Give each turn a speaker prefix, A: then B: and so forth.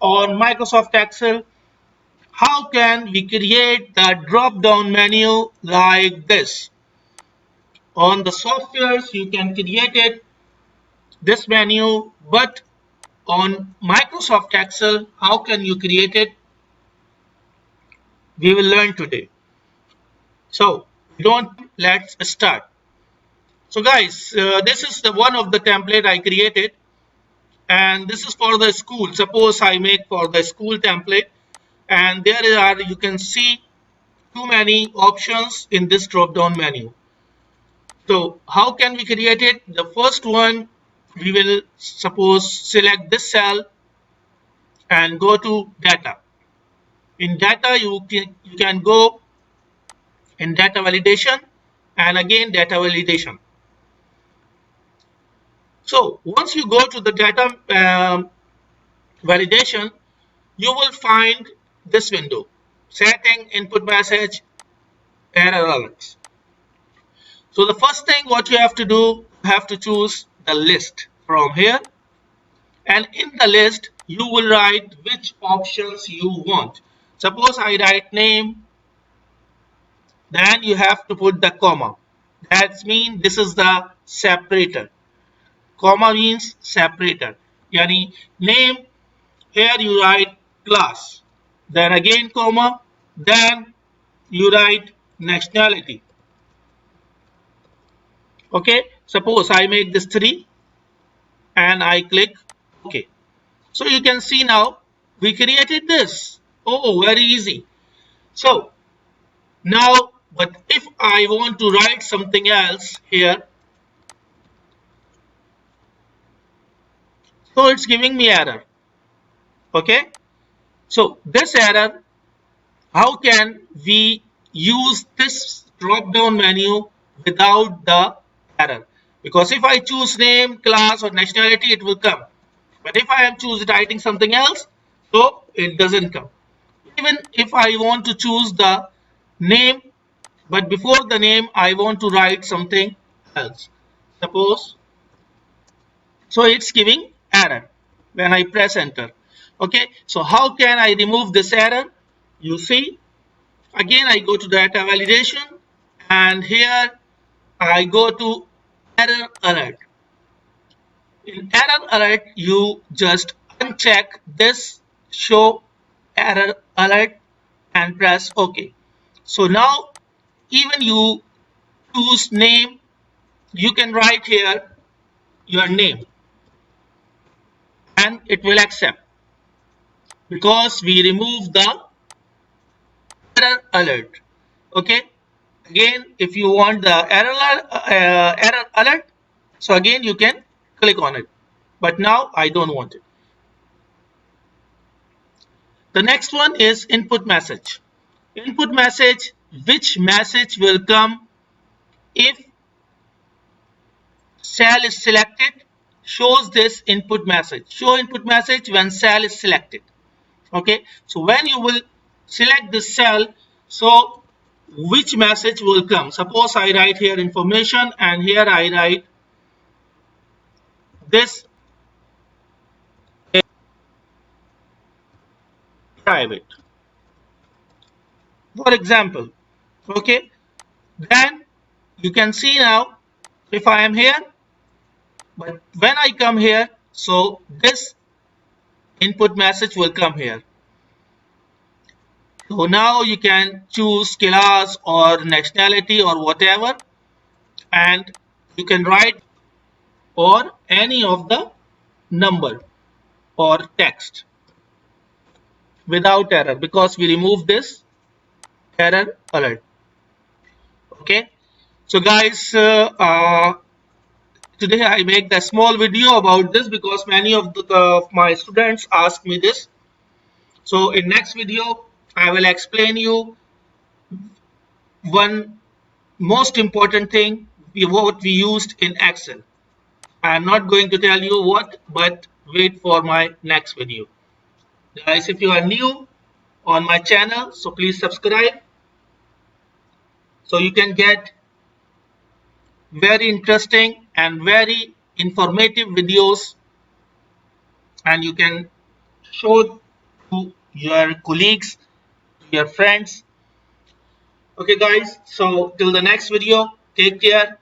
A: on Microsoft Excel, how can we create the drop down menu like this? On the softwares you can create it this menu, but on Microsoft Excel, how can you create it? We will learn today. So let's start. So guys, this is the one of the template I created, and this is for the school. Suppose I make for the school template, and there are, you can see, too many options in this drop down menu. So how can we create it? The first one, we will suppose select this cell and go to data. In data you can go in data validation and again data validation. So once you go to the data validation, you will find this window, setting, input message, error alerts. So the first thing what you have to do, you have to choose the list from here, and in the list you will write which options you want. Suppose I write name, then you have to put the comma. That means this is the separator. Comma means separator. Yani name, here you write class, then again comma, then you write nationality. Okay, suppose I make this 3 and I click OK. So you can see now we created this. Oh, very easy. So now, but if I want to write something else here, so it's giving me error. Okay, so this error, how can we use this drop down menu without the error? Because if I choose name, class or nationality, it will come. But if I am writing something else, so it doesn't come. Even if I want to choose the name, but before the name I want to write something else, suppose, so it's giving error when I press enter. Okay, so how can I remove this error? You see, again I go to data validation, and here I go to error alert. In error alert you just uncheck this show error alert and press OK. So now even you choose name, you can write here your name and it will accept, because we remove the error alert. Okay, again if you want the error alert, so again you can click on it, but now I don't want it. The next one is input message. Input message, which message will come if cell is selected, shows this input message. Show input message when cell is selected. Okay, so when you will select the cell, so which message will come? Suppose I write here information and here I write this is private, for example. Okay, then you can see now if I am here, but when I come here, so this input message will come here. So now you can choose class or nationality or whatever, and you can write or any of the number or text without error, because we remove this error alert. Okay, so guys, today I make the small video about this because many of my students ask me this. So in next video I will explain you one most important thing, what we used in Excel. I am not going to tell you what, but wait for my next video. Guys, if you are new on my channel, so please subscribe so you can get very interesting and very informative videos, and you can show to your colleagues, your friends. Okay guys, so till the next video, take care.